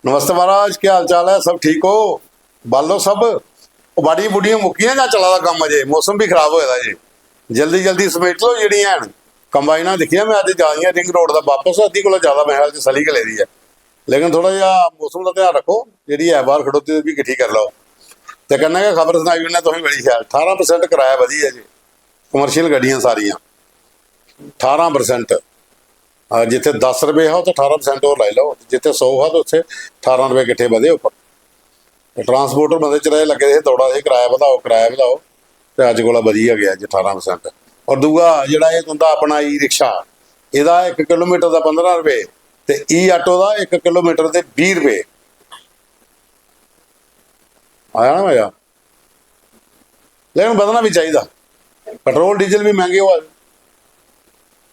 नमस्ते महाराज, क्या हाल चाल है? सब ठीक हो? बालो सब बाड़ियां बुड़ियां मुक्कियां जां चला दा कम्म? अजे मौसम भी खराब होया दा जी, जल्दी जल्दी समेट लो जिहड़ियां हैन कंबाइनां दिखियां मैं अज जा रही रिंग रोड दा वापस, अद्धी कोला ज्यादा मेरे ख्याल च सली गले दी है, लेकिन थोड़ा जिहा मौसम का ध्यान रखो, जिहड़ी है बाहर खड़ोती ओह भी किट्ठी कर लो। ते कन्नै गै खबर सुनाई उन्हें तुसें बड़ी शैल, 18% किराया वधिया जी, कमर्शियल गड्डियां सारियां 18%। जिथे 10 रुपये है उत्थे 18% और लाई लो, जिथे 100 है तो उत्थे 18 रुपये किट्ठे वधे उपर। ट्रांसपोर्टर बंदे चराए लगे थे दौड़ा से किराया बढ़ाओ, तो अज कोला वधिया गया जी 18%। और दूआ जिहड़ा ये तुंदा अपना ई रिक्शा, इहदा 1 किलोमीटर का 15 रुपये, तो ई आटो का 1 किलोमीटर के 20 रुपये। आया ना मजा? लेकिन बदलना भी चाहिए, पेट्रोल डीजल भी महंगे हो।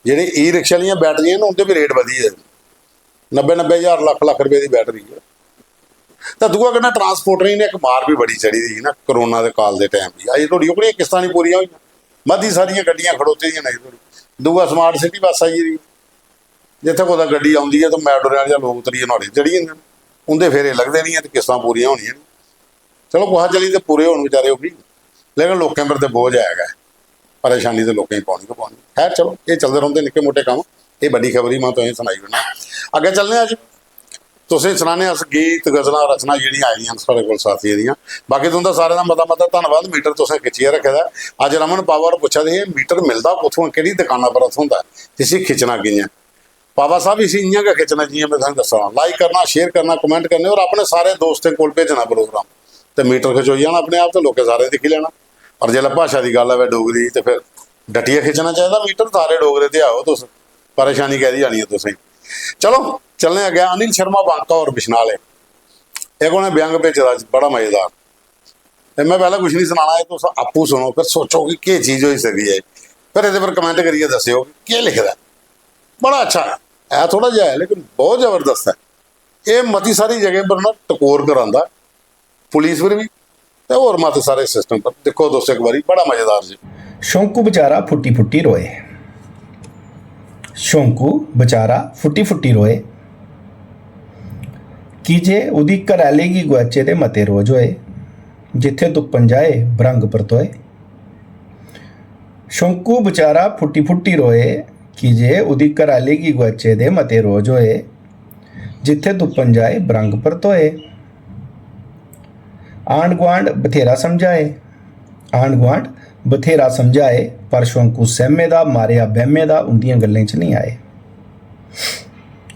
ਜਿਹੜੀ ई रिक्शा वाली बैटरियां ना उनके भी रेट वधिए, 90-90 हज़ार लाख रुपए की बैटरी है। तो दूआ कहना ट्रांसपोर्टर ने एक मार भी बड़ी चढ़ी थी ना करोना के काल के टाइम की, अजे थोड़ी ओकड़ियां किस्तां नहीं पूरियां हुई, मधी सारियां गड्डियां खड़ोती दी नहीं थोड़ी। दूआ स्मार्ट सिटी बस आई जी, जिथे कोई गड्डी आती है तो मैडोर या लोग उतरिए नौड़ी चढ़ी जाते, उनके फेरे लगते नहीं तो किस्तां पूरियां होनियां नहीं। चलो कुछ चली तो पूरे होने बेचारे वो भी, लेकिन लोगों पर तो बोझ आएगा, परेशानी तो लोगों की पानी तो पानी। खैर चलो ये चलते रहते निक्के मोटे काम, ये बड़ी खबर ही मैं तुसें सुनाई होना। अगे चलने अज तुसें सुनाने अस गीत गज़लां रचना जिहड़ियां आईयां साढ़े कोल साथियां दियां। बाकी तुंदा सारे दा मता धन्नवाद, मीटर तुसें खिच्चिए रखे दा। अज रमन पावर पुछा दे मीटर मिलता कुत्थों, किहड़ी दुकाना पर उत्थों दा, इसी खिच्चना कि'यां? पावा साहब इसी इ'यां गै खिच्चना जि'यां मैं तुसें दस्सां, लाइक करना, शेयर करना, कमेंट करने और अपने सारे दोस्तें कोल भेजना प्रोग्राम, तो मीटर खिचोई जाना अपने आप, तो लोकें सारे दिक्खी लैना। और जिसलै भाशा की गल है डोगरी, तो फिर डटिया खिंचना चाहिए मीटर, सारे डोगरे ते आओ, तुस परेशानी कह दी जानी है तुसें। चलो चलने अगे। अनिल शर्मा बांका और बिशनाले, एक उन्हें व्यंग भेजा बड़ा मजेदार, मैं पहले कुछ नहीं सुनाना, तुस आपू सुनो फिर सोचो कि क्या चीज़ हो सकती है, फिर ये पर कमेंट करिए दस्यो क्या लिखदा। बड़ा अच्छा है थोड़ा जहा है लेकिन बहुत जबरदस्त है। ये मती सारी जगह पर ना टकोर करांदा, पुलिस पर भी और मत सारे सिस्टम पर। देखो दोस्तों एक बारी, बड़ा मजेदार जी। शोंकू बेचारा फुट्टी फुट्टी रोए, शोंकू बेचारा फुट्टी फुट्टी रोए, कि जे उदी घरैली गी गुआचे दे मते रोज होए, जिथे तुप्पन जाए भरंग परतोए। शोंकू बेचारा फुट्टी फुट्टी रोए, कि जे उदी घरैली गी गुआचे दे मते रोज होए, जिथे तुप्पन जाए भरंग परतोए। आंढ गुआंढ बथेरा समझाए, आंढ गुआंढ बथेरा समझाए, पर शोंकू सहमे दा मारिया बहमे दा उंदियां गल्लें च नहीं आए।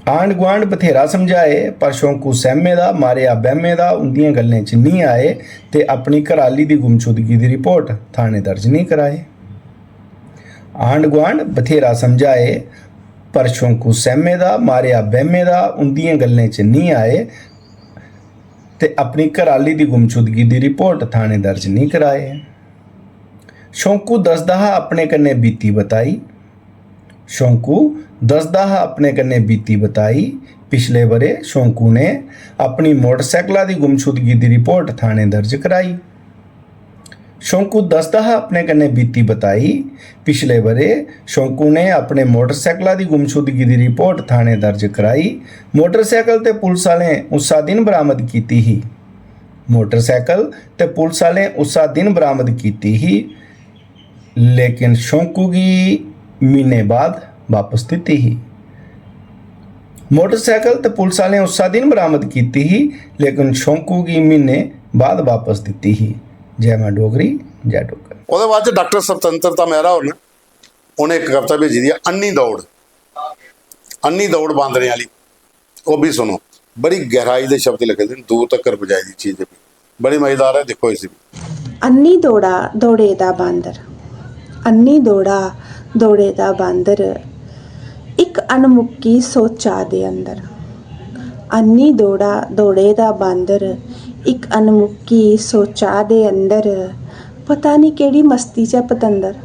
आंढ गुआंढ बथेरा समझाए, पर शोंकू सहमे दा मारिया बहमे दा उंदियां गल्लें च नहीं आए, ते अपनी घराली दी गुमशुदगी दी रिपोर्ट थाने दर्ज नहीं कराए। आंढ गुआंढ बथेरा समझाए, पर शोंकू सहमे दा मारिया बहमे दा उंदियां गल्लें च नहीं आए, ते अपनी घराली दी गुमशुदगी दी रिपोर्ट थाने दर्ज नहीं कराए। शोंकू दसदा हा अपने कन्नै बीती बताई, शोंकू दसदा हा अपने कन्नै बीती बताई, पिछले बरे शोंकू ने अपनी मोटरसाइकला दी गुमशुदगी दी रिपोर्ट थाने दर्ज कराई। शोंकू दसदा हा अपने कन्नै बीती बताई, पिछले बरे शोंकू ने अपने मोटरसाइकला दी गुमशुदगी दी रिपोर्ट थाने दर्ज कराई। मोटरसाइकल ते पुलिस वालें उस्सा दिन बरामद कीती ही, मोटरसाइकल ते पुलिस वालें उस्सा दिन बरामद कीती ही, लेकिन शोंकू गी महीने बाद वापस दित्ती ही। मोटरसाइकल ते पुलिस वालें उस्सा दिन बरामद कीती ही, लेकिन शोंकू गी महीने बाद वापस दित्ती ही। जय मां डोगरी, जय डोगरी। ਉਹਦੇ ਬਾਅਦ ਚ ਡਾਕਟਰ स्वतंत्रता मेहरा होर ने ਉਹਨੇ ਇੱਕ ਕਵਿਤਾ ਭੇਜੀ ਦੀ अन्नी दौड़, अन्नी दौड़ बांदरे वाली, वो भी सुनो, बड़ी गहराई के शब्द लिखे थे, दूर तक पहुंचाई दी चीज़ भी बड़ी मजेदार है, देखो इसे भी। अन्नी दौड़ा दौड़े दा बांदर, अन्नी दौड़ा दौड़े दा बांदर, एक अनमुक्की सोचा दे अंदर। अन्नी दौड़ा दौड़े दा बांदर, एक अनमुक्की सोचा दे अंदर, पता नहीं केड़ी मस्ती च पतंदर,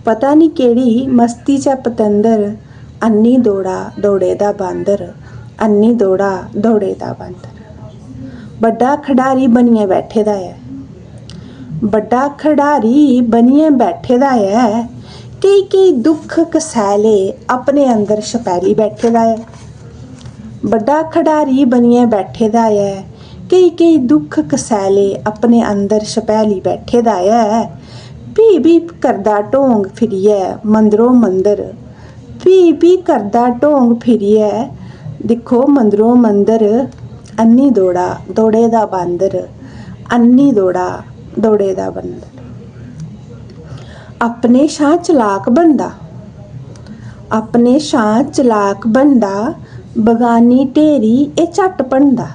पता नहीं केड़ी मस्ती च पतंदर। अन्नी दौड़ा दौड़े दा बांदर, अन्नी दौड़ा दौड़े दा बांदर। बड़ा खिडारी बनिए बैठे दा है, बड़ा खिडारी बनिए बैठे दा है, कई कई दुख कसैले अपने अंदर छपैली बैठे दा है। ਵੱਡਾ ਖਿਡਾਰੀ ਬਣੀਏ ਬੈਠੇ ਦਾ ਐ, ਕਈ ਕਈ ਦੁੱਖ ਕਸੈਲੇ ਆਪਣੇ ਅੰਦਰ ਛਪੈਲੀ ਬੈਠੇ ਦਾ ਐ। ਪੀ ਵੀ ਕਰਦਾ ਢੋਂਗ ਫਿਰੀਐ ਮੰਦਰੋਂ ਮੰਦਰ, ਪੀ ਵੀ ਕਰਦਾ ਢੋਂਗ ਫਿਰੀਐ ਦੇਖੋ ਮੰਦਰੋਂ ਮੰਦਰ। ਅੰਨੀ ਦੌੜਾ ਦੌੜੇ ਦਾ ਬਾਂਦਰ, ਅੰਨੀ ਦੌੜਾ ਦੌੜੇ ਦਾ ਬਾਂਦਰ। ਆਪਣੇ ਸ਼ਾਹ ਚਲਾਕ ਬਣਦਾ, ਆਪਣੇ ਸ਼ਾਹ ਚਲਾਕ ਬਣਦਾ, ਬਗਾਨੀ ਢੇਰੀ ਇਹ ਝੱਟ ਬਣਦਾ।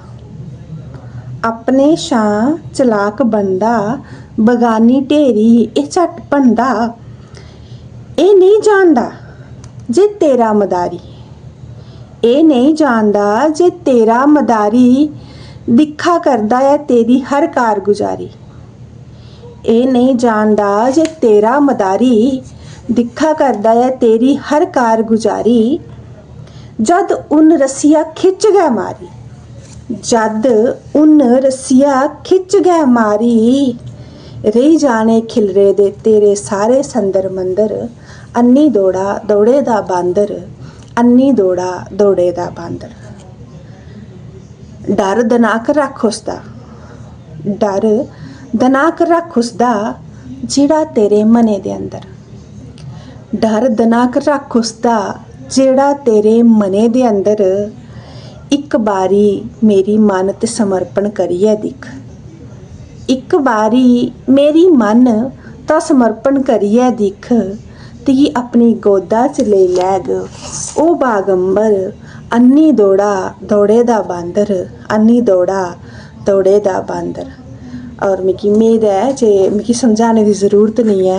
ਆਪਣੇ ਸ਼ਾਹ ਚਲਾਕ ਬਣਦਾ, ਬਗਾਨੀ ਢੇਰੀ ਇਹ ਝੱਟ ਬਣਦਾ। ਇਹ ਨਹੀਂ ਜਾਣਦਾ ਜੇ ਤੇਰਾ ਮਦਾਰੀ, ਇਹ ਨਹੀਂ ਜਾਣਦਾ ਜੇ ਤੇਰਾ ਮਦਾਰੀ ਦਿਖਾ ਕਰਦਾ ਹੈ ਤੇਰੀ ਹਰ ਕਾਰਗੁਜ਼ਾਰੀ। ਇਹ ਨਹੀਂ ਜਾਣਦਾ ਜੇ ਤੇਰਾ ਮਦਾਰੀ ਦਿਖਾ ਕਰਦਾ ਹੈ ਤੇਰੀ ਹਰ ਕਾਰਗੁਜ਼ਾਰੀ। ਜਦ ਉਨ ਰਸੀਆ ਖਿੱਚ ਗਏ ਮਾਰੀ, ਜਦ ਉਨ ਰਸੀਆ ਖਿੱਚ ਗਏ ਮਾਰੀ, ਰਹੀ ਜਾਣੇ ਖਿਲਰੇ ਦੇ ਤੇਰੇ ਸਾਰੇ ਸੰਦਰ ਮੰਦਰ। ਅੰਨੀ ਦੌੜਾ ਦੌੜੇ ਦਾ ਬਾਂਦਰ, ਅੰਨੀ ਦੌੜਾ ਦੌੜੇ ਦਾ ਬਾਂਦਰ। ਡਰ ਦਨਾਕ ਰੱਖ ਉਸਦਾ, ਡਰ ਦਨਾਕ ਰੱਖ ਉਸਦਾ ਜਿਹੜਾ ਤੇਰੇ ਮਨੇ ਦੇ ਅੰਦਰ। ਡਰ ਦਨਾਕ ਰੱਖ ਉਸਦਾ ਜਿਹੜਾ ਤੇਰੇ ਮਨੇ ਦੇ ਅੰਦਰ। ਇੱਕ ਵਾਰੀ ਮੇਰੀ ਮਨ ਤੇ ਸਮਰਪਣ ਕਰੀਏ ਦਿਖ, ਇੱਕ ਵਾਰੀ ਮੇਰੀ ਮਨ ਤਾਂ ਸਮਰਪਣ ਕਰੀਏ ਦਿਖ। ਤੀ ਆਪਣੀ ਗੋਦਾ ਚ ਲੈ ਲੈਗ ਉਹ ਬਾਗੰਬਰ। ਅੰਨੀ ਦੌੜਾ ਦੌੜੇ ਦਾ ਬਾਂਦਰ, अन्नी दौड़ा दौड़े दा बांदर। और मिगी उम्मीद है जे मिगी समझाने की ज़रूरत नहीं है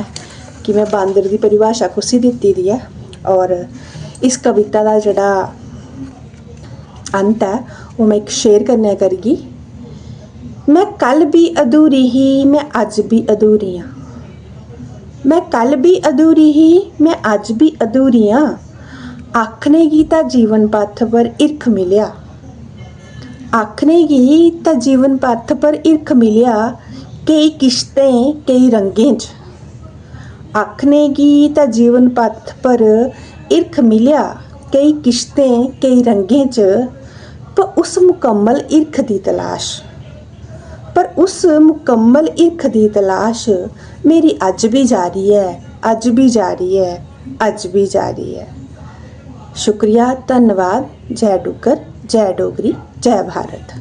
कि मैं बांदर की परिभाषा कुसी दित्ती दी है। और इस कविता का जोड़ा अंत है वो मैं एक शेयर करने करगी। मैं कल भी अधूरी ही मैं अज भी अधूरी हाँ, मैं कल भी अधूरी ही मैं अज भी अधूरी हाँ। आखने की ता जीवन पथ पर इरख मिलिया, आखने की ता जीवन पथ पर इरख मिलिया। कई किश्तें कई रंगें च, आखने की ता जीवन पथ पर इरख मिलिया। कई किश्तें कई रंगें च, पर उस मुकम्मल इरख दी तलाश, पर उस मुकम्मल इरख दी तलाश मेरी अज भी जारी है, अज भी जारी है, अज भी जारी है। शुक्रिया, धन्यवाद। जय डुग्गर, जय डोगरी, जय भारत।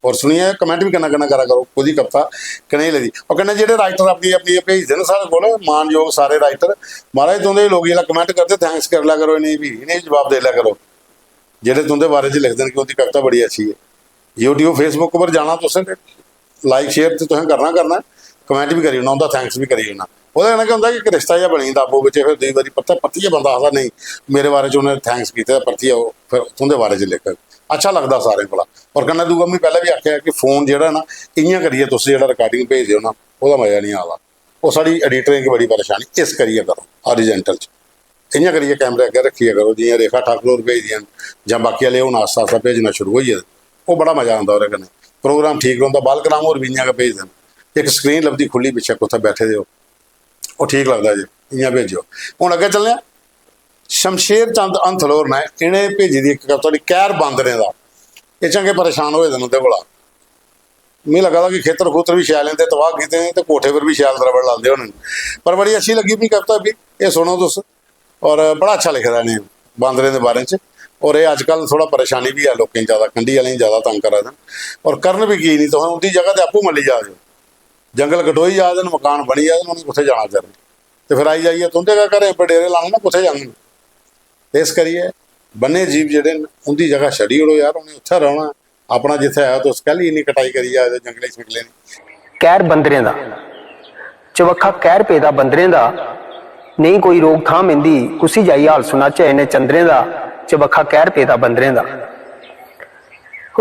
और सुनिए कमेंट भी करना करा करो खुद ही कविता कने लगी। और कन्नै जेह्ड़े राइटर अपनी अपनी भेजदे न साढ़े कोल मानयोग सारे राइटर महाराज तुंदे लोग जेल्लै कमेंट करदे थैंक्स कर लिया करो, इन्हें भी जवाब दे लिया करो जेह्ड़े तुंदे बारे च लिखदे न कि उंदी कविता बड़ी अच्छी है। यूट्यूब फेसबुक पर जाना तुसें लाइक शेयर तो तुसें करना कमेंट भी करी ओड़ना, उंदा थैंक्स भी करी ओड़ना। ਉਹਦੇ ਨਾਲ ਕੀ ਹੁੰਦਾ ਕਿ ਇੱਕ ਰਿਸ਼ਤਾ ਜਿਹਾ ਬਣੀ ਜਾਂਦਾ ਆਪੋ ਵਿੱਚ। ਫਿਰ दूई वारी परतियै बंदा आखदा नहीं मेरे बारे च उन्हें थैंक्स कीते, परतियै फिर तुंदे बारे च लिख अच्छा लगदा सारें कोला। और कन्नै दूआ मैं पैह्लें भी आखेआ कि फोन जेह्ड़ा ना इ'यां करियै तुस जेह्ड़ा रिकार्डिंग भेजदे हो ना ओह्दा मजा नहीं आदा। ओह् साढ़ी एडिटरें गी बड़ी परेशानी, इस करियै करो ओरिजिनल च इ'यां करियै कैमरे अग्गें रक्खियै करो। जि'यां रेखा ठाकुर होर भेजदियां न जां बाकी आह्ले हून आस्ता आस्ता भेजना शुरू होई गेदे, ओह् बड़ा मजा आंदा ओह्दे कन्नै। प्रोग्राम ठीक रौंह्दा। बालकराम होर भी इ'यां गै भेजदे न। इक स्क्रीन लभदी खुल्ली पिच्छे कुत्थै बैठे दे हो, वो ठीक लगता जी, इ'यां भेजो। हुण अग्गे चलने शमशेर चंद अंथलोर ने इन्हें भेजी दी एक कविता कैर बांदरें दा। ये चंगे परेशान होए दे उं'दे कोला। मिगी लगा कि खेतर खूतर भी शैल इंदे तबाह कीते ते कोठे पर भी शैल दरबड़ लांदे होने, पर बड़ी अच्छी लगी मिगी कविता भी। ये सुनो तुस, और बड़ा अच्छा लिखे दा इ'नें बांदरें दे बारे च। और ये अजकल थोड़ा परेशानी भी है लोकें ज़्यादा, कंढी आह्लें ज़्यादा तंग करा दे और करन भी की नहीं। तुसें उं'दी जगह ते आपूं मल्ली जा दे, जंगल कटोई जा दे, मकान बनी जा दे, उ'नें कुत्थै जाना बेचारे। तो फिर आई जाइए तुं'दे गै घरें पर डेरे लाने ना कुत्थै जाङन। इस करियै बन्ने जीव जेह्ड़े न उं'दी जगह छड्डी ओड़ो यार, उ'नें उत्थै रौह्ना अपना जित्थै है तुस कैह्ली इन्नी कटाई करी जा जंगलें शंगलें दी। कैर बंदरें दा चवक्खा कैर पेदा बंदरें दा, नहीं कोई रोक थाम इंदी कुसी जाई हाल सुनाचे इन्हें चंदरें दा। चवक्खा कैर पेदा बंदरें दा।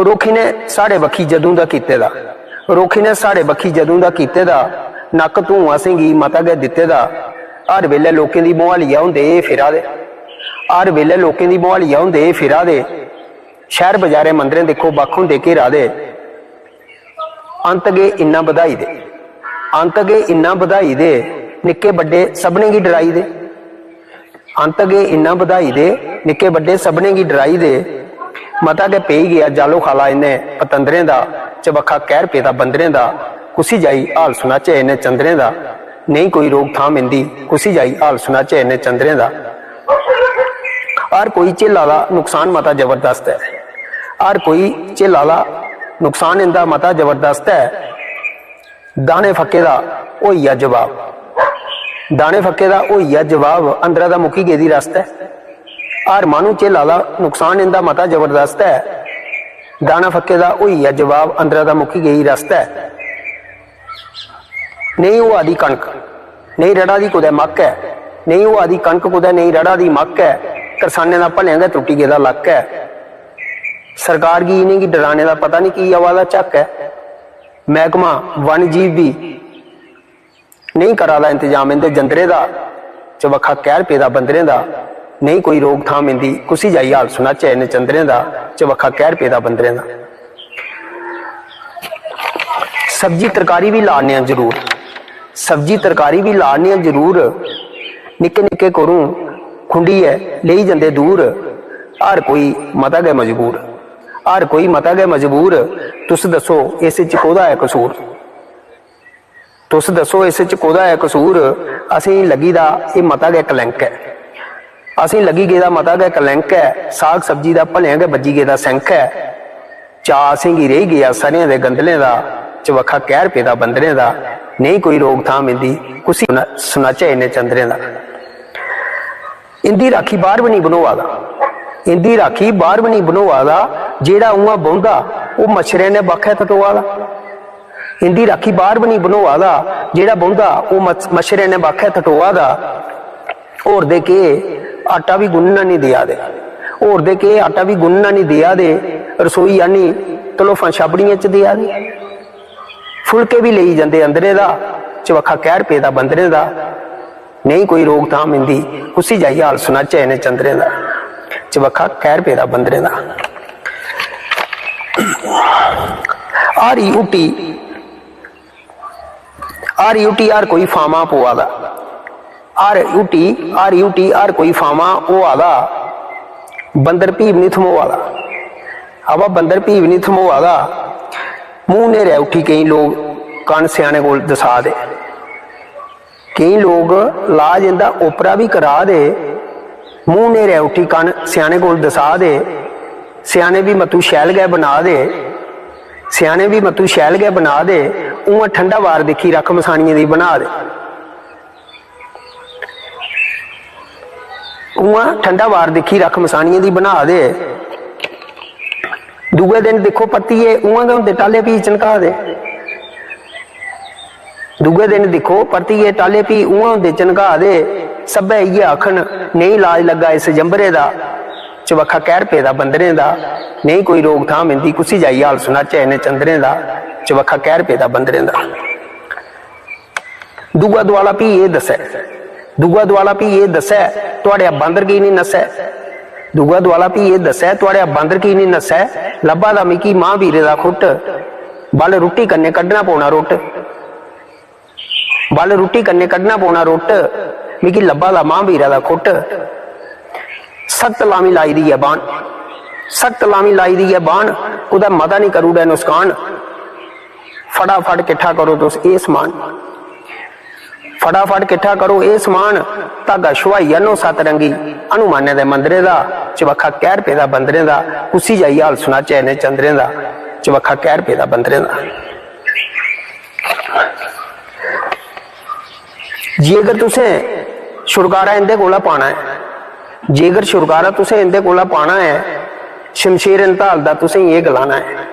रोखी ने साढ़े बक्खी जदों दा कीते दा, रोखी ने साढ़े बक्खी जदों दा कीते दा। नक धूआं सिंगी मता गै दित्ते दा। हर वेले लोकें दी मुहालिया हुंदे फिरा दे, हर वेले लोकें दी मुहालिया हुंदे फिरा दे। शहर बजारे मंदरें देखो बक्ख हुंदे घेरा दे। अंत गए इन्ना बधाई दे, अंत गए इन्ना बधाई दे, निक्के बड्डे सबने गी डराई दे। अंत गए इन्ना बधाई दे, निक्के बड्डे सबने गी डराई दे। मता के पे गया जालो खाला इन्हें पतंदरें दा चबखा कहर पेदा बंदरें दा कुसी जाई हाल सुनाचे इन्हें चंदरें दा नहीं कोई रोकथाम इंदी कुसी जाई हाल सुनाचे इन्हें चंदरें दा। हर कोई झेला दा नुकसान मता जबरदस्त है, हर कोई झेला दा नुकसान इंदा मता जबरदस्त है। दाने फक्के दा होइया जवाब, दाने फक्के दा होइया जवाब अंदरा दा मुकी गेदी रस्त है। हर मानू झेला दा नुकसान इंदा मता जबरदस्त है, दाना फक्के दा होइया जवाब अंदरा दा मुकी गई रस्त है। नहीं वो आदि कणक नहीं रड़ा दी कुदै मक्क है, नहीं वो आदि कणक कुदै नहीं रड़ा दी मक्क है। करसाने दा भलेआं गै त्रुट्टी गेदा लक है। सरकार की इन्हें की डराने का पता नहीं की आवाज़ चक है। महकमा वन जीव भी नहीं करा दा इंतजाम इंदे जंदरे दा चबखा कहर पेदा बंदरें दा नहीं कोई रोकथाम इंदी कुसी जाई हाल सुनाचे इन्हें चंदरें दा चबखा कहर पेदा बंदरें दा। सब्जी तरकारी भी लाने जरूर, सब्जी तरकारी भी लाने जरूर। निक्के निक्के घरों खुंडी है ले जाते दूर। हर कोई मता गै मजबूर, हर कोई मता गै मजबूर। तुस दसो इस च कोहदा है कसूर, तुस दसो इस च कोहदा है कसूर। असीं लगी दा ये मता गै कलंक है, असीं लगी गेदा मता गै कलंक है। साग सब्जी दा भलेआं गै बजी गेदा सैंक है। चा असीं गी रही गया सरेआं दे गंदलें दा चबखा कहर पेदा बंदरें दा नहीं कोई रोकथाम इंदी कुसी सुनाचे इन्हें चंदरें दा। इंदी राखी बाहर भी नहीं बनोआ दा, इंदी राखी बाहर भी नहीं बनोआ दा। जेड़ा उआं बौंदा वो मच्छरे ने बख है टटोआ दा। इंदी राखी बाहर भी नहीं बनोआ दा, जेड़ा बौंदा वो मच्छरे ने बख है टटोआ दा। होर दे के आटा भी गुन्नना नहीं दिया दे, होर दे के आटा भी गुन्नना नहीं दिया दे। रसोई आनी तलोफा छाबड़ियां च दिया दे। फुलके भी ले जाते अंदरे दा चबखा कहर पेदा बंदरें दा नहीं कोई रोकथाम इंदी कुसी जाई हाल सुनाचे इन्हें चंदरें दा चबखा कहर पेदा बंदरें दा। आरी उटी हर कोई फामा पोआ दा, आरी उटी हर कोई फामा पोआ दा। बंदर भीव नहीं थमोआ दा, हवा बंदर भीव नहीं थमोआ दा। मुंह नेरे उठी कई लोग कन सियाने कोल दसा दे, कई लोग लाज इंदा ओपरा भी करा दे। मुंह नेरे उठी कन सियाने कोल दसा दे। सियाने भी मतू शैल गै बना दे, सियाने भी मतू शैल गै बना दे। उआं ठंडा वार दिखी रख मसानियां दी बना दे, उआं ठंडा वार दिखी रख मसानियां दी बना दे। दूए दिन देखो पत्तीए उआं गै हुंदे टाले पी चनका दे, दूए दिन देखो परतिए टाले पी उआं हुंदे चनका दे। सब्बै इयै आखन नहीं लाज लगा इस जंबरे दा चबखा कहर पेदा बंदरें दा नहीं कोई रोकथाम इंदी कुसी जाई हाल सुनाचे इन्हें चंदरें दा चबखा कहर पेदा बंदरें दा। दूआ दुआला भी ये दसै, दूआ दुआला भी ये दसै तुहाड़े बंदर की नहीं नसै। दूआ दुआला भी ये दसै तुहाड़े बंदर की नहीं नसै। लब्भा दा मिकी मां वीरे दा खुट बल रुट्टी कन्ने कड्ढना पौना रुट, बल रुट्टी कन्ने कड्ढना पौना रुट मिकी लब्भा दा मां वीरे दा खुट। सख्त लामी लाई दी है बाण, सख्त लामी लाई दी है बाण कुदै मता नहीं करूड़ा नुकसान। फटाफट किट्ठा करो तुस ये समान, फटाफट किट्ठा करो ये समान। धागा छुआई अनो सतरंगी हनुमाने दे मंदरे दा चबखा कहर पेदा बंदरें दा कुसी जाई हाल सुनाचे इन्हें चंदरें दा चबखा कहर पेदा बंदरें दा। जेकर तुसें छुटकारा इंदे कोला पाना है, जेकर छुटकारा तुसें इंदे कोला पाना है शमशेर इंताल दा तुसें ये गलाना है।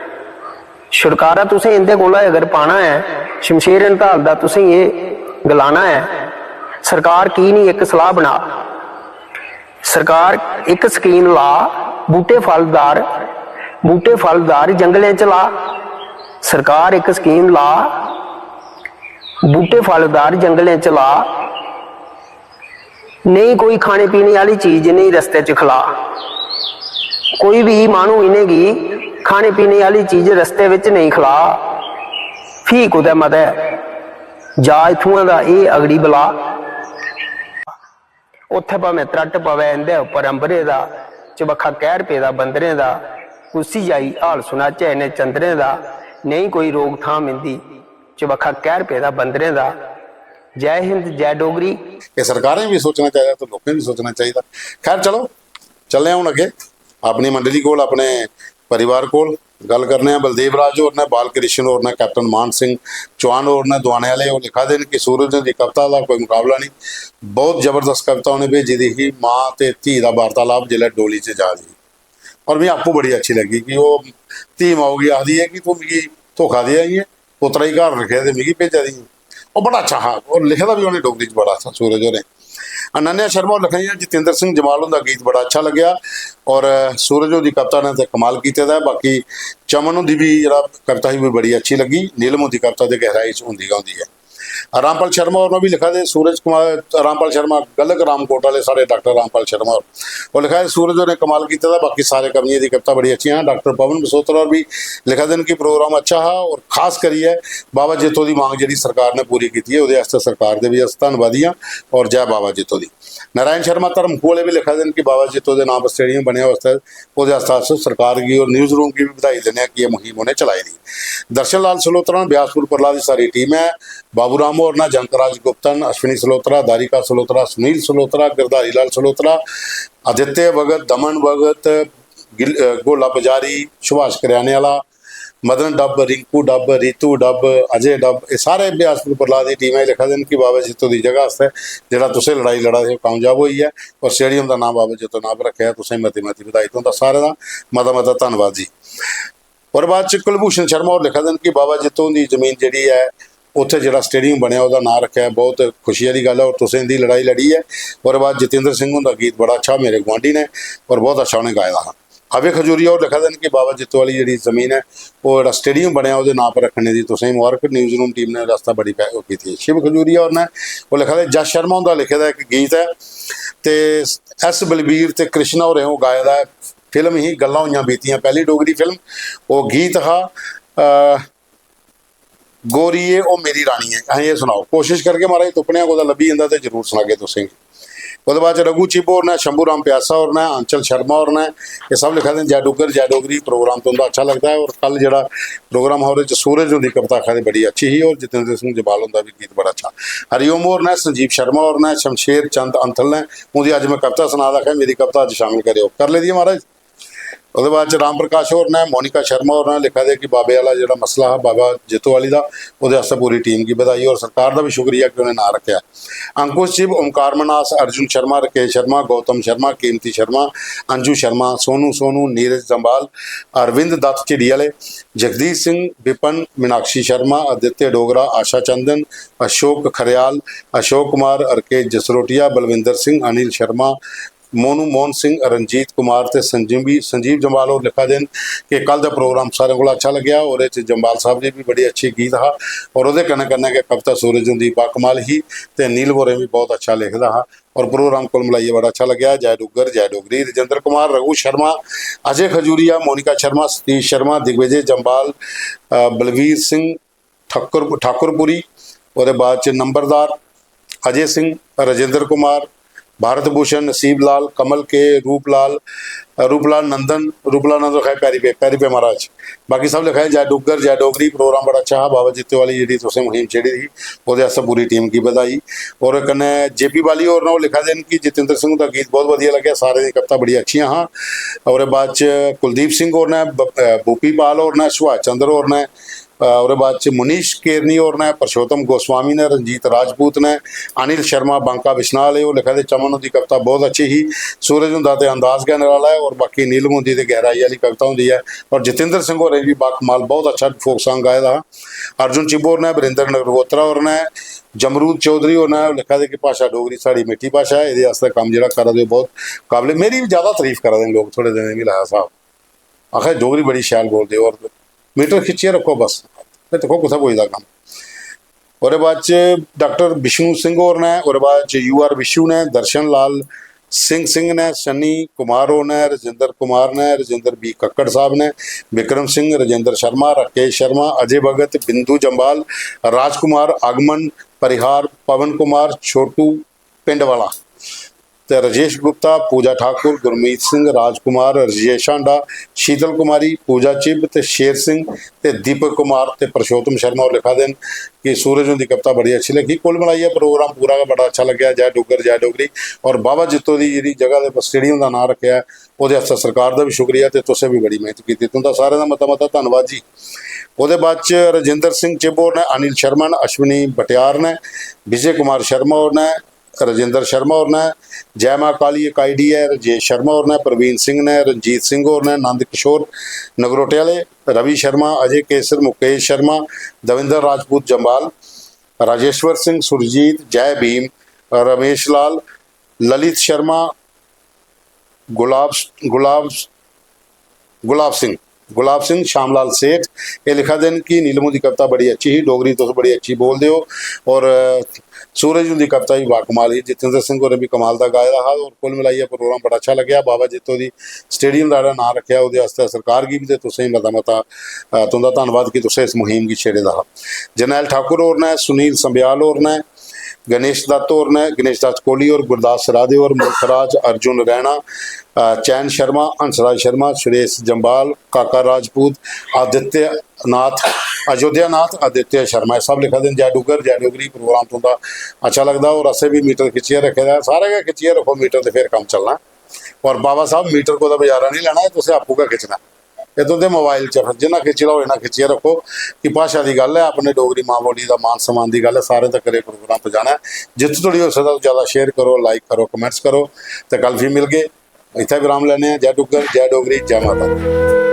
छुटकारा तुसें इंदे कोला अगर पाना है शमशेर इंताल दा तुसें ये गलाना है। सरकार की नहीं एक सलाह बना, सरकार एक स्कीम ला बूटे फलदार जंगलें च ला। सरकार एक स्कीम ला बूटे फलदार जंगलें च ला। नहीं कोई खाने पीने वाली चीज नहीं रस्ते च खिला, कोई भी मानू इन्हेंगी खाने पीने वाली चीज रस्ते विच नहीं खिला। फी कुदै मत जा इत्थुआं दा ये अगड़ी बला उत्थे भावें त्रट पवे इंदे उपर अंबरे दा चबखा कहर पेदा बंदरें दा ਕੁਸੀ ਜਾਈ ਹਾਲ ਸੁਨਾਚੇ ਨੇ ਚੰਦਰੇ ਦਾ ਨਹੀਂ ਕੋਈ ਰੋਗ ਥਾਮ ਇੰਦੀ ਚਵਖਾ ਕਹਿਰ ਪੈਦਾ ਬੰਦਰੇ ਦਾ। ਜੈ ਹਿੰਦ ਜੈ ਡੋਗਰੀ। ਇਹ ਸਰਕਾਰਾਂ ਵੀ ਸੋਚਣਾ ਚਾਹੀਦਾ ਤੇ ਲੋਕਾਂ ਵੀ ਸੋਚਣਾ ਚਾਹੀਦਾ। ਖੈਰ ਚਲੋ ਚੱਲੇ ਹੁਣ ਅੱਗੇ ਆਪਣੀ ਮੰਡਲੀ ਕੋਲ, ਆਪਣੇ परिवार को गल करने बलदेव राज और ने बाल कृष्ण और ने कैप्टन मान सिंह चौहान और ने दुआने वाले वो लिखा देन कि सूरज की कविता का कोई मुकाबला नहीं, बहुत जबरदस्त कविता उन्हें भेजी दी ही माँ ते धी का वार्तालाप जिले डोली च जा दी और मैं आपको बड़ी अच्छी लगी कि वो धी माओगी आखदी है कि तू मिगी धोखा दे आई है, पुत्रा ही घर रखे तो मिगी भेजा दी। और बड़ा अच्छा हाँ और लिखे दा भी उन्हें डोगरी च बड़ा अच्छा सूरज होने। अनन्या शर्मा और लिखा जतिंदर सिंह जमाल उनका गीत बड़ा अच्छा लग्या और सूरज की कविता ने तो कमाल किया है। बाकी चमन की भी जरा कविता ही भी बड़ी अच्छी लगी, नीलम की कविता तो गहराई होंगी होंगी है। रामपाल शर्मा और भी लिखा दे सूरज कुमार रामपाल शर्मा गलक रामकोट वाले सारे डॉक्टर रामपाल शर्मा और लिखा है सूरज ने कमाल किया था। बाकी सारे कवियों की कविता बड़ी अच्छी हैं। डॉक्टर पवन बसोत्रा और भी लिखा देन कि प्रोग्राम अच्छा है और खास करिए बाबा जितो की मांग जी सरकार ने पूरी की है वो सरकार के भी धन्यवादी हाँ और जय बाबा जितो की। नारायण शर्मा धर्मखू वाले भी लिखा देन कि बाबा जितो के नाम पर स्टेडियम बनया वास्ते सरकार की और न्यूज़ रूम की भी बधाई देने की यह मुहिम उन्हें चलाई थी। दर्शन लाल सलोत्रा ब्यासपुर परला की सारी टीम है, बाबू राम और ना जंकराज गुप्तन, अश्विनी सलोत्रा, दारिका सलोत्रा, सुनील सलोत्रा, गिरधारी लाल सलोत्रा, आदित्य भगत, दमन भगत, गोला पुजारी, सुभाष करियाने वाला, Madan dub, Rinku dub, Ritu dub, Ajay dub, ये सारे ब्यासपुर परला की टीम है। लिखा देन कि बाबा जितो की जगह से जो तुसें लड़ाई लड़ा से कामयाब हुई है और स्टेडियम का नाम बाबा जितो नाम रखे तुसें मती मती बधाई तुंदा सारे का मता मता धन्यवाद जी। और बाद कुलभूषण शर्मा और लिखा देन कि बाबा जितो की जमीन जी है उत्थे जो स्टेडियम बनया वह नाम रखा है, बहुत खुशी वाली गल है और तुसें दी लड़ाई लड़ी है। और बाद जतिंदर सिंह उनका गीत बड़ा अच्छा मेरे गुआढ़ी ने और बहुत अच्छा उन्हें गाया था। अवे खजूरिया और लिखा देन कि बाबा जितो वाली जी जमीन है वो जो स्टेडियम बनया वो नाम पर रखने की तुसें मुबारक न्यूज़ रूम टीम ने रास्ता बड़ी की थी। शिव खजूरिया और ने वो लिखा है जस शर्मा उनका लिखे का एक गीत है तो एस बलबीर ते कृष्णा होरें वो गाए दा फिल्म ही गल्लां होइयां बीतियां पहली डोगरी फिल्म वो गीत हा गोरीए ओ मेरी रानी है। अं ये सुनाओ कोशिश करके महाराज तुपने को लभी जाता तो जरूर सुनागे तुसें। उसके बाद रघु चिबो और ने शंभू राम प्यासा और ने अंचल शर्मा और ने ये सब लिखा दें जय डुगर जय डोगरी। प्रोग्राम तो उनका अच्छा लगता है और कल जो प्रोग्राम हो रहा सूरज उनकी कविता खाते बड़ी अच्छी ही और जतिंदर सिंह जबाल उनका भी गीत बड़ा अच्छा। हरिओम और ने संजीव शर्मा और ने शमशेर चंद अंथल ने उनकी अज मैं कविता सुना रखा मेरी कविता अज शामिल करो कर ले दी महाराज। उसके बाद राम प्रकाश और ने मोनिका शर्मा और ने लिखा दे कि बाबे वाला जो मसला है बाबा जितो वाली का वो पूरी टीम की बधाई और सरकार का भी शुक्रिया कि उन्हें ना रखा। अंकुश शिव, ओमकार मनास, अर्जुन शर्मा, राकेश शर्मा, गौतम शर्मा, कीमती शर्मा, अंजू शर्मा, सोनू सोनू, नीरज जंबाल, अरविंद दत्त चिड़ियाले, जगदीश सिंह, विपन, मीनाक्षी शर्मा, आदित्य डोगरा, आशा चंदन, अशोक खरियाल, अशोक कुमार, अर्केश जसरोटिया, बलविंदर सिंह, अनिल शर्मा, मोनू मोहन सिंह, रंजीत कुमार ते संजीव जंबाल और लिखा देन कि कल का प्रोग्राम सारे को अच्छा लग्या और जंबाल साहब जी भी बड़ी अच्छी गीत हा और वो कन्ने कन्ने के कविता सूरज उनकी बाकमाल ही ते नील बोरे भी बहुत अच्छा लिखता हा और प्रोग्राम कुल मिलाइए बड़ा अच्छा लग्या। जय डुगर जय डोगरी। राजेंद्र कुमार, रघु शर्मा, अजय खजूरिया, मोनिका शर्मा, सतीश शर्मा, दिग्विजय जंबाल, बलवीर सिंह ठाकुरपुरी और बाद नंबरदार अजय सिंह, राजेंद्र कुमार, भारत भूषण, नसीब लाल, कमल के, रूपलाल नंदन तो खैर पैरी पे महाराज। बाकी सब लिखा है जय डुगर जय डोगरी। प्रोग्राम बड़ा अच्छा है। बाबा जितो वाली जी तुसें मुहिम छेड़ी थी वो पूरी टीम की बधाई और कन्ने जेपी वाली और ना लिखा देन कि जतिंदर सिंह का गीत बहुत वधिया लगे सारे दी कविता बड़ी अच्छी हाँ। और बाद कुलदीप सिंह और ने भूपी पाल और ने सुभाष चंद्र और ने और बाद मुनीश केरनी और ने परशोत्तम गोस्वामी ने, रंजीत राजपूत ने, अनिल शर्मा, बांका विश्नाल है वो लिखा दे चमन की कविता बहुत अच्छी ही। सूरज हुंदा ते अंदाज कहने वाला है और बाकी नीलम हुंदी ते गहराई वाली कविता होंगी है और जतिंदर सिंह और भी बाकमाल बहुत अच्छा फोक सॉन्ग गाया था। अर्जुन चिबोर ने, वरिंदर नगरोत्रा और ने, जमरूद चौधरी और ने लिखा दे कि भाषा डोगरी साड़ी मिठी भाषा है ये काम जो करा दे बहुत काबिल। मेरी भी ज़्यादा तारीफ करा दें लोग थोड़े दिन भी लाया साहब आखिर डोगरी बड़ी शैल बोलते और मीटर खिंचिए रखो बस देखो कुछ कोई काम। और बाद डॉक्टर विष्णु सिंह और ने और बाद UR विशु ने, दर्शन लाल सिंह ने, सनी कुमार और ने, राजेंद्र कुमार ने, राजेंद्र B कक्कड़ साहब ने, विक्रम सिंह, राजेंद्र शर्मा, राकेश शर्मा, अजय भगत, बिंदु जंबाल, राजकुमार, आगमन परिहार, पवन कुमार, छोटू पिंड वाला ਤੇ ਰਾਜੇਸ਼ ਗੁਪਤਾ, ਪੂਜਾ ਠਾਕੁਰ, ਗੁਰਮੀਤ ਸਿੰਘ, ਰਾਜਕੁਮਾਰ, ਰਜੇਸ਼ ਆਂਡਾ, ਸ਼ੀਤਲ ਕੁਮਾਰੀ, ਪੂਜਾ ਚਿਬ ਤੇ ਸ਼ੇਰ ਸਿੰਘ ਤੇ दीपक कुमार ते परशोत्तम शर्मा और लिखा देन कि सूरज की कविता बड़ी अच्छी लगी। कुल मिलाइए प्रोग्राम पूरा का बड़ा अच्छा लग्या। जय डुग्गर जय डोगरी। और बाबा जित्तो की जी जगह के स्टेडियम का नाम रखा है वो सरकार का भी शुक्रिया तो तुसें भी बड़ी मेहनत की। तुंदा सारे का मता मता धन्यवाद जी। वो बाद च रजिंदर सिंह चिबोर ने, अनिल शर्मा ने, अश्विनी बटियार ने, विजय कुमार शर्मा और ने, राजेंद्र शर्मा और ने, जय मां काली एक आईडी है, राजेश शर्मा और ने, प्रवीण सिंह ने, रंजीत सिंह और ने, नंद किशोर नगरोटे वाले, रवि शर्मा, अजय केसर, मुकेश शर्मा, दविंदर राजपूत जंबाल, राजेश्वर सिंह, सुरजीत, जय भीम, रमेश लाल, ललित शर्मा, गुलाब सिंह, श्यामलाल सेठ। ये लिखा देन कि नीलमू की कविता बड़ी अच्छी ही, डोगरी तुस बड़ी अच्छी बोल दे हो। और सूरज की कविता भी बाकमाल ही, जितेंद्र सिंह होरें भी कमाल का गाया रहा। और कुल मिलाइए प्रोग्राम बड़ा अच्छा लग्या। बाबा जित्तो की स्टेडियम का नाम रखा वो सरकार की भी तुसें मता मता तुंदा धन्नवाद कि तुसें इस मुहिम की छेड़े दा। जरनैल ठाकुर और ने, सुनील संबियाल और ने, गणेश दत्त और ने, गणेश दत्त कोहली और गुरदास सरादे और मुल्खराज, अर्जुन रैना, चैन शर्मा, हंसराज शर्मा, सुरेश जंबाल, काका राजपूत, आदित्य नाथ, अयोध्या नाथ, आदित्य शर्मा, ये सब लिखा दें जय डुग्गर जय डोगरी। प्रोग्राम तुंदा अच्छा लगता और असें भी मीटर खिच्चिए रखे दा। सारे का खिच्चिए रखो मीटर तो फिर काम चलना। और बाबा साहब मीटर को तो बाजारा नहीं लेना, तुसें आपू का खिंचना। ये तो मोबाइल च जिन्ना खिच्ची लो इन्ना खिच्चिए रखो कि भाषा की गल है, अपने डोगरी मां बोली का मान सम्मान की गल है, सारे तक प्रोग्राम पहुँचाना है। जित थोड़ी हो सकता ज़्यादा शेयर करो, लाइक करो, कमेंट्स करो। तो कल फिर मिल गए, इतना विराम लेने। जय डुग्गर जय डोगरी जय माता।